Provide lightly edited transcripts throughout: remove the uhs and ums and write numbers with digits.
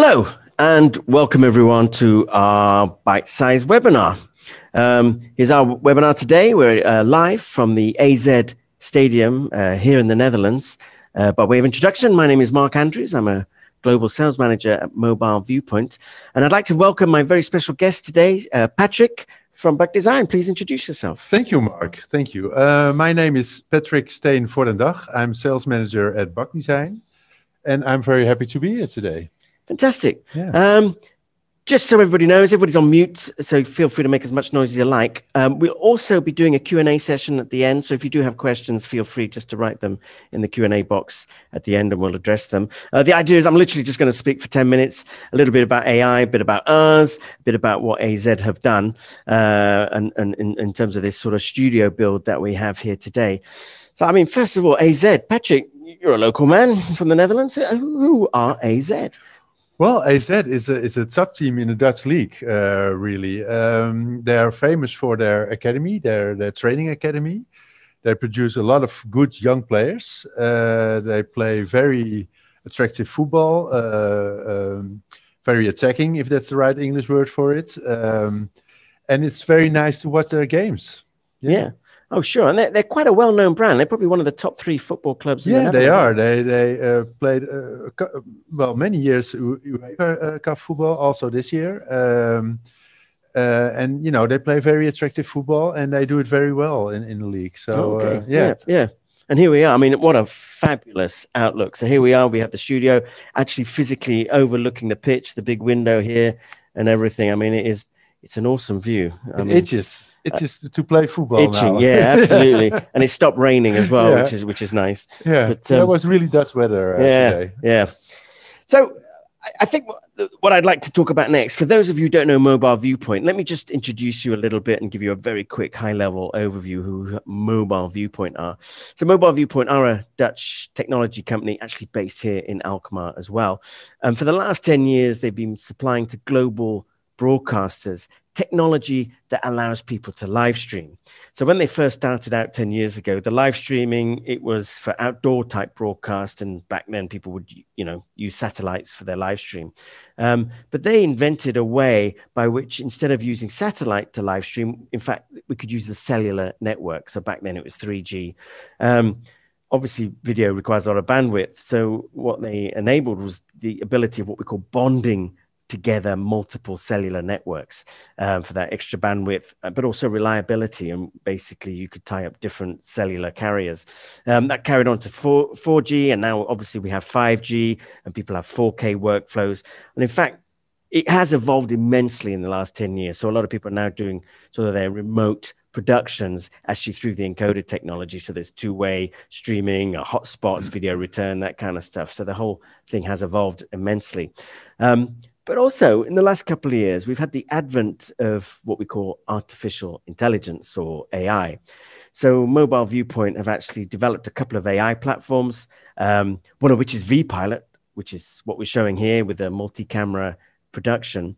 Hello and welcome everyone to our bite-sized webinar. Here's our webinar today. We're live from the AZ Stadium here in the Netherlands. By way of introduction, my name is Mark Andrews. I'm a Global Sales Manager at Mobile Viewpoint. And I'd like to welcome my very special guest today, Patrick from Buck Design. Please introduce yourself. Thank you, Mark. Thank you. My name is Patrick Steen for den Dag. I'm Sales Manager at Buck Design. And I'm very happy to be here today. Fantastic. Yeah. Just so everybody knows, everybody's on mute, so feel free to make as much noise as you like. We'll also be doing a Q&A session at the end, so if you do have questions, feel free just to write them in the Q&A box at the end and we'll address them. The idea is I'm literally just going to speak for 10 minutes, a little bit about AI, a bit about us, a bit about what AZ have done, and in terms of this sort of studio build that we have here today. So, I mean, first of all, AZ, Patrick, you're a local man from the Netherlands. Who are AZ? Well, AZ is a sub-team in the Dutch league, really. They are famous for their academy, their training academy. They produce a lot of good young players. They play very attractive football, very attacking, if that's the right English word for it. And it's very nice to watch their games. Yeah. Oh, sure. And they're quite a well-known brand. They're probably one of the top 3 football clubs in the Netherlands. Yeah, they are. They played, many years UEFA Cup football, also this year. And, you know, they play very attractive football and they do it very well in the league. So, yeah. And here we are. I mean, what a fabulous outlook. So here we are. We have the studio actually physically overlooking the pitch, the big window here and everything. I mean, it's an awesome view. It's just to play football itching, now. Yeah, absolutely. And it stopped raining as well, which is nice. Yeah, but that was really Dutch weather today. Yeah. So I think what I'd like to talk about next, for those of you who don't know Mobile Viewpoint, let me just introduce you a little bit and give you a very quick high-level overview who Mobile Viewpoint are. So Mobile Viewpoint are a Dutch technology company actually based here in Alkmaar as well. For the last 10 years, they've been supplying to global broadcasters technology that allows people to live stream. So when they first started out 10 years ago, the live streaming, it was for outdoor type broadcast. And back then people would, use satellites for their live stream. But they invented a way by which instead of using satellite to live stream, in fact, we could use the cellular network. So back then it was 3G. Obviously, video requires a lot of bandwidth. So what they enabled was the ability of what we call bonding together multiple cellular networks for that extra bandwidth, but also reliability. And basically, you could tie up different cellular carriers. That carried on to 4G, and now obviously we have 5G, and people have 4K workflows. And in fact, it has evolved immensely in the last 10 years. So a lot of people are now doing sort of their remote productions actually through the encoded technology. So there's two-way streaming, hotspots, video return, that kind of stuff. So the whole thing has evolved immensely. But also, in the last couple of years, we've had the advent of what we call artificial intelligence or AI. So Mobile Viewpoint have actually developed a couple of AI platforms, one of which is vPilot, which is what we're showing here with a multi-camera production,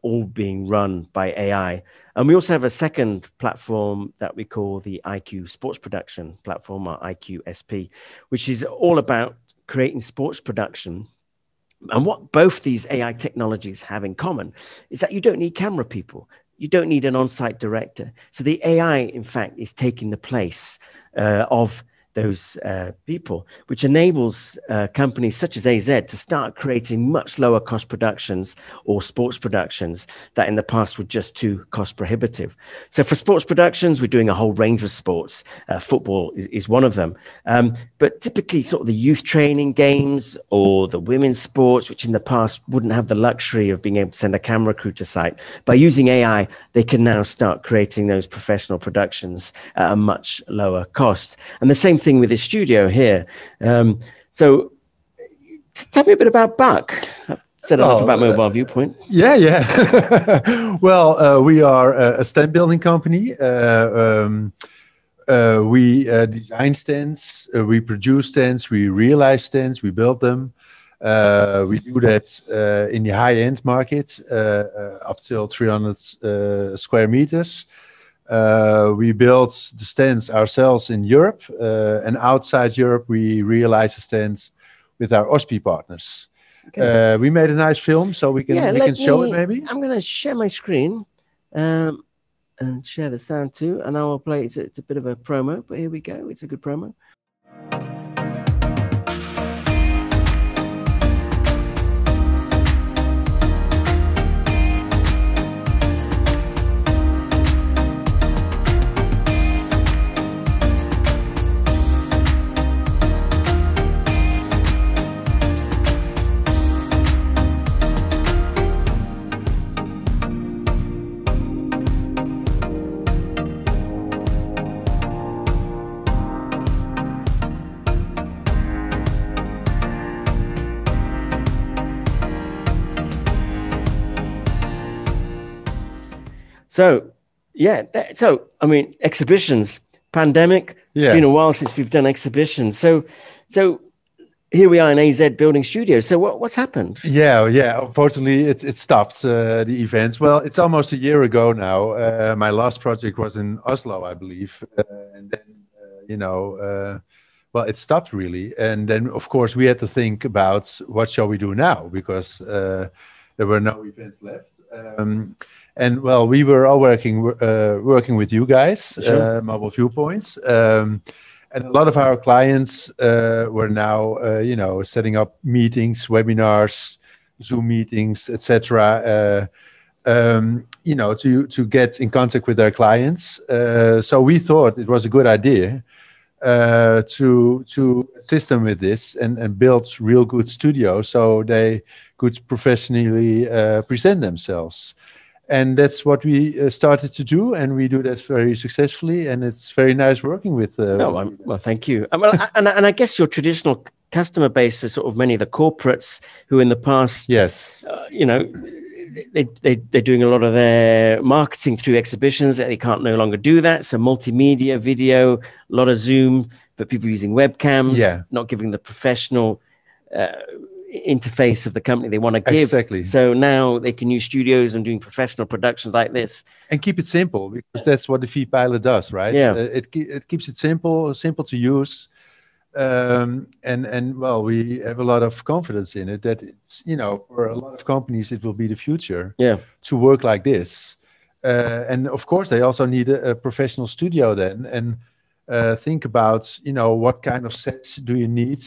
all being run by AI. And we also have a second platform that we call the IQ Sports Production Platform, or IQSP, which is all about creating sports production. And what both these AI technologies have in common is that you don't need camera people. You don't need an on-site director. So the AI, in fact, is taking the place of those people, which enables companies such as AZ to start creating much lower cost productions or sports productions that in the past were just too cost prohibitive. So for sports productions, we're doing a whole range of sports. Football is one of them. But typically sort of the youth training games or the women's sports, which in the past wouldn't have the luxury of being able to send a camera crew to site. By using AI, they can now start creating those professional productions at a much lower cost. And the same thing with this studio here. So tell me a bit about Buck. I've said enough about Mobile Viewpoint. Yeah. Well, we are a stand building company. We design stands, we produce stands, we realize stands, we build them. We do that in the high-end market, up till 300 square meters. We build the stands ourselves in Europe, and outside Europe, we realize the stands with our OSPI partners. Okay. We made a nice film, so we can show it maybe. I'm going to share my screen and share the sound too, and I will play. It's a bit of a promo, but here we go. It's a good promo. So, yeah. I mean, exhibitions, pandemic. It's been a while since we've done exhibitions. So here we are in AZ building studios. So what's happened? Yeah. Unfortunately, it stopped the events. Well, it's almost a year ago now. My last project was in Oslo, I believe, and then well, it stopped really. And then, of course, we had to think about what shall we do now, because there were no events left. And well, we were all working with you guys, sure. Mobile Viewpoints, and a lot of our clients were now, setting up meetings, webinars, Zoom meetings, etc. To get in contact with their clients. So we thought it was a good idea to assist them with this and build real good studios so they could professionally present themselves. And that's what we started to do, and we do that very successfully, and it's very nice working with. Well, thank you. And I guess your traditional customer base is sort of many of the corporates who, in the past, yes, they're doing a lot of their marketing through exhibitions. They can't no longer do that. So multimedia, video, a lot of Zoom, but people using webcams, not giving the professional interface of the company they want to give. Exactly. So now they can use studios and doing professional productions like this and keep it simple, because that's what the vPilot does, right? Yeah. It keeps it simple to use, and well, we have a lot of confidence in it that it's, for a lot of companies it will be the future. To work like this, and of course they also need a professional studio then, and think about what kind of sets do you need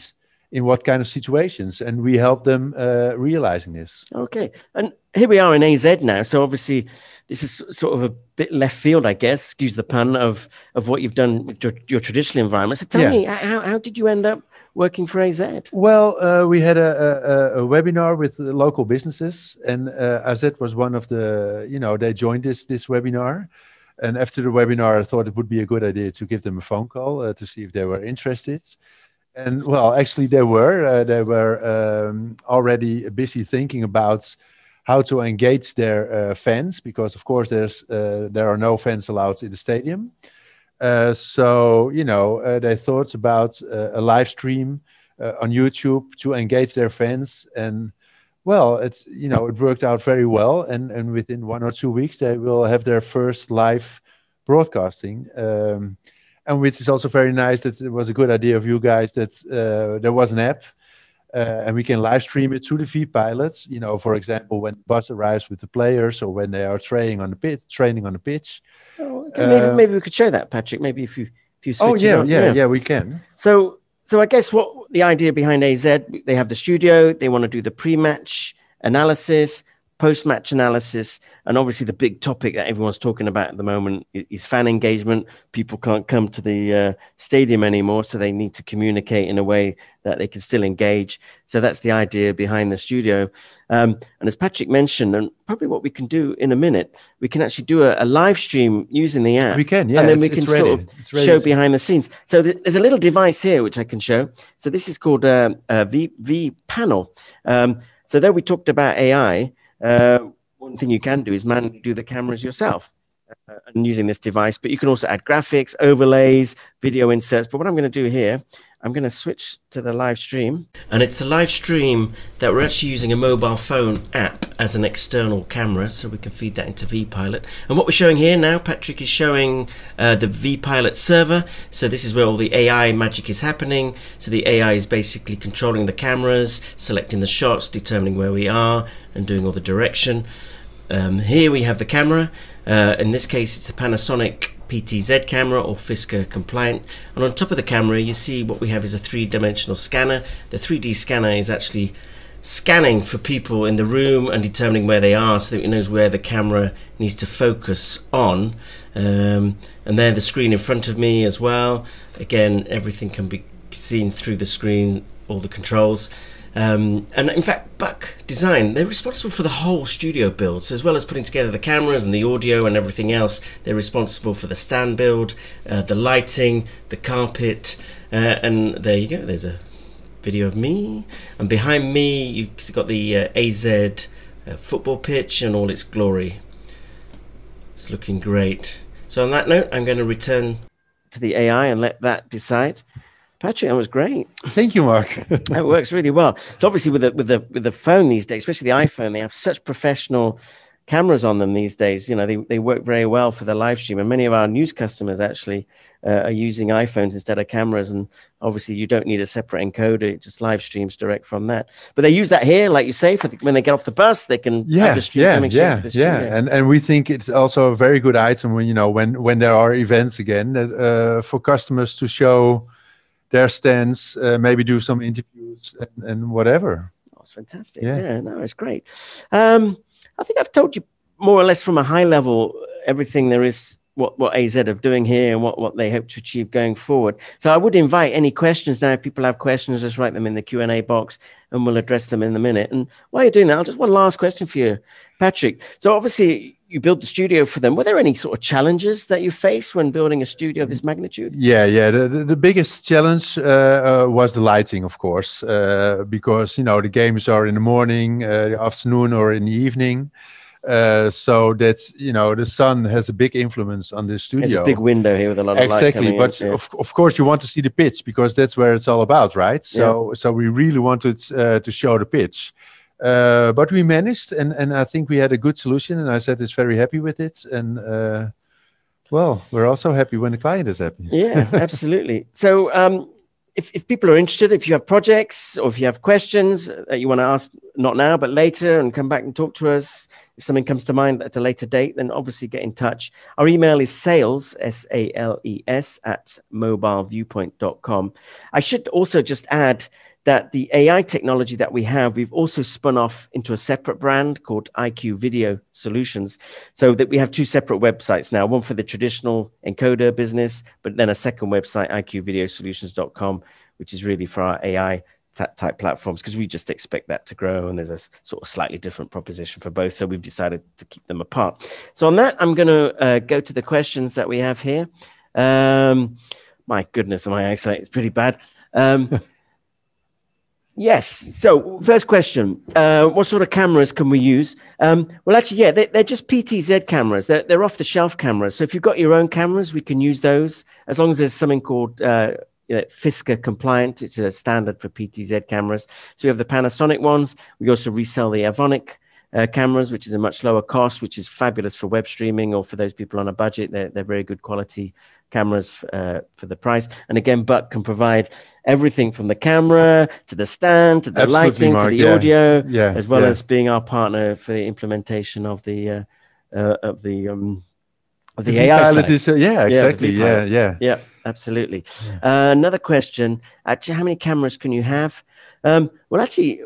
in what kind of situations, and we help them realizing this. Okay, and here we are in AZ now. So obviously, this is sort of a bit left field, I guess. Excuse the pun of what you've done with your traditional environment. So tell me, how did you end up working for AZ? Well, we had a webinar with the local businesses, and AZ was one of the. They joined this webinar. And after the webinar, I thought it would be a good idea to give them a phone call to see if they were interested. And well, actually they were already busy thinking about how to engage their fans, because of course there are no fans allowed in the stadium. So they thought about a live stream on YouTube to engage their fans, and well, it worked out very well, and within 1 or 2 weeks they will have their first live broadcasting. And which is also very nice that it was a good idea of you guys that there was an app and we can live stream it through the vPilot. For example, when the bus arrives with the players, or when they are training on the pitch. Oh, okay. Maybe we could show that, Patrick. Maybe if you switch it on. Yeah, we can. So I guess what the idea behind AZ, they have the studio, they want to do the pre-match analysis, post-match analysis, and obviously the big topic that everyone's talking about at the moment is fan engagement. People can't come to the stadium anymore, so they need to communicate in a way that they can still engage. So that's the idea behind the studio. And as Patrick mentioned, and probably what we can do in a minute, we can actually do a live stream using the app. We can, yeah. And then we can sort of show behind the scenes. So there's a little device here which I can show. So this is called vPanel. So there we talked about AI. One thing you can do is manually do the cameras yourself. and using this device, but you can also add graphics, overlays, video inserts. But what I'm going to do here, I'm going to switch to the live stream. And it's a live stream that we're actually using a mobile phone app as an external camera, so we can feed that into vPilot. And what we're showing here now, Patrick is showing the vPilot server. So this is where all the AI magic is happening. So the AI is basically controlling the cameras, selecting the shots, determining where we are, and doing all the direction. Here we have the camera. In this case, it's a Panasonic PTZ camera, or Fisker compliant, and on top of the camera you see what we have is a three-dimensional scanner. The 3D scanner is actually scanning for people in the room and determining where they are, so that it knows where the camera needs to focus on. And then the screen in front of me as well, again everything can be seen through the screen, all the controls. And in fact, Buck Design, they're responsible for the whole studio build. So as well as putting together the cameras and the audio and everything else, they're responsible for the stand build, the lighting, the carpet, and there you go, there's a video of me, and behind me you've got the AZ football pitch and all its glory. It's looking great. So on that note, I'm going to return to the AI and let that decide. Patrick, that was great. Thank you, Mark. That works really well. It's obviously with the phone these days, especially the iPhone, they have such professional cameras on them these days. You know, they work very well for the live stream, and many of our news customers actually are using iPhones instead of cameras. And obviously, you don't need a separate encoder; it just live streams direct from that. But they use that here, like you say, for when they get off the bus, they can have the stream coming straight to the studio. And we think it's also a very good item when there are events again for customers to show their stands, maybe do some interviews and whatever. Oh, it's fantastic. Yeah, no, it's great. I think I've told you more or less from a high level everything there is, what AZ are doing here and what they hope to achieve going forward. So I would invite any questions now. If people have questions, just write them in the Q&A box and we'll address them in a minute. And while you're doing that, I'll just one last question for you, Patrick. So obviously you built the studio for them. Were there any sort of challenges that you faced when building a studio of this magnitude? Yeah. The biggest challenge was the lighting, of course, because the games are in the morning, the afternoon, or in the evening. So that's the sun has a big influence on the studio. There's a big window here with a lot of light coming but in, of course you want to see the pitch, because that's where it's all about, right? So we really wanted to show the pitch. But we managed, and I think we had a good solution, and AZ is very happy with it. And well, we're also happy when the client is happy. Yeah, absolutely. So if people are interested, if you have projects or if you have questions that you want to ask, not now, but later, and come back and talk to us, if something comes to mind at a later date, then obviously get in touch. Our email is sales, S-A-L-E-S, @mobileviewpoint.com. I should also just add that the AI technology that we have, we've also spun off into a separate brand called IQ Video Solutions, so that we have two separate websites now, one for the traditional encoder business, but then a second website, iqvideosolutions.com, which is really for our AI type platforms, because we just expect that to grow, and there's a sort of slightly different proposition for both, so we've decided to keep them apart. So on that, I'm going to go to the questions that we have here. My goodness, my eyesight is pretty bad. Yes. So first question, what sort of cameras can we use? Well, actually, yeah, they're just PTZ cameras. They're off-the-shelf cameras. So if you've got your own cameras, we can use those, as long as there's something called Fisker compliant. It's a standard for PTZ cameras. So we have the Panasonic ones. We also resell the Avonic cameras, which is a much lower cost, which is fabulous for web streaming or for those people on a budget. They're very good quality cameras for the price. And again, Buck can provide everything from the camera to the stand to the lighting, Mark, to the audio, as well as being our partner for the implementation of the AI side. Exactly. Yeah, absolutely. Another question, actually, how many cameras can you have? Well, actually,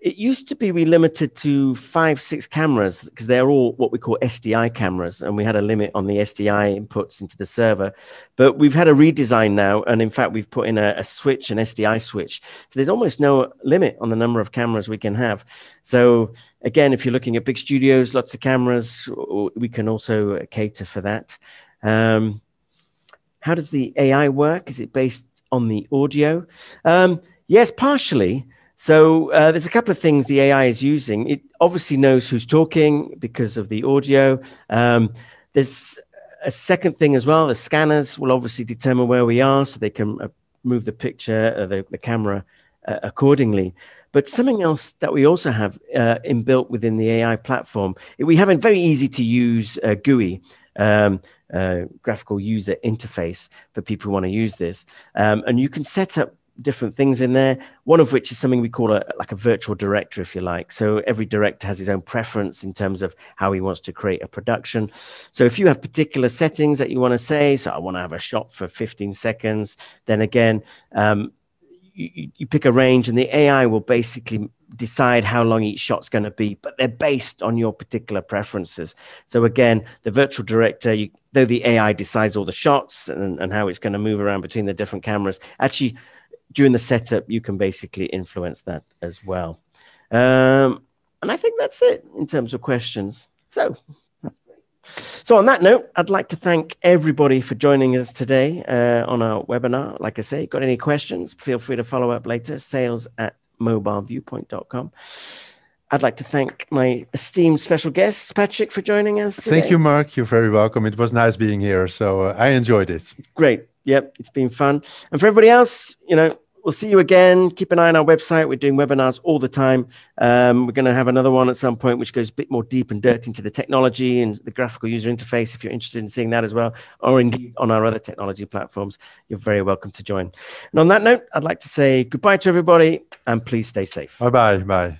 it used to be we limited to 5-6 cameras, because they're all what we call SDI cameras, and we had a limit on the SDI inputs into the server. But we've had a redesign now, and in fact, we've put in a switch, an SDI switch. So there's almost no limit on the number of cameras we can have. So again, if you're looking at big studios, lots of cameras, we can also cater for that. How does the AI work? Is it based on the audio? Yes, partially. So there's a couple of things the AI is using. It obviously knows who's talking because of the audio. There's a second thing as well. The scanners will obviously determine where we are, so they can move the picture, the camera accordingly. But something else that we also have inbuilt within the AI platform, we have a very easy to use GUI, graphical user interface, for people who want to use this. And you can set up different things in there, one of which is something we call like a virtual director, if you like. So every director has his own preference in terms of how he wants to create a production. So if you have particular settings that you want to say, so I want to have a shot for 15 seconds, then again, you pick a range, and the AI will basically decide how long each shot's going to be, but they're based on your particular preferences. So again, the virtual director, though the AI decides all the shots and how it's going to move around between the different cameras, actually during the setup, you can basically influence that as well. And I think that's it in terms of questions. So on that note, I'd like to thank everybody for joining us today on our webinar. Like I say, got any questions, feel free to follow up later, sales@mobileviewpoint.com. I'd like to thank my esteemed special guest, Patrick, for joining us today. Thank you, Mark. You're very welcome. It was nice being here, so I enjoyed it. Great. Yep, it's been fun. And for everybody else, we'll see you again. Keep an eye on our website. We're doing webinars all the time. We're going to have another one at some point, which goes a bit more deep and dirty into the technology and the graphical user interface. If you're interested in seeing that as well, or indeed on our other technology platforms, you're very welcome to join. And on that note, I'd like to say goodbye to everybody, and please stay safe. Bye-bye. Bye.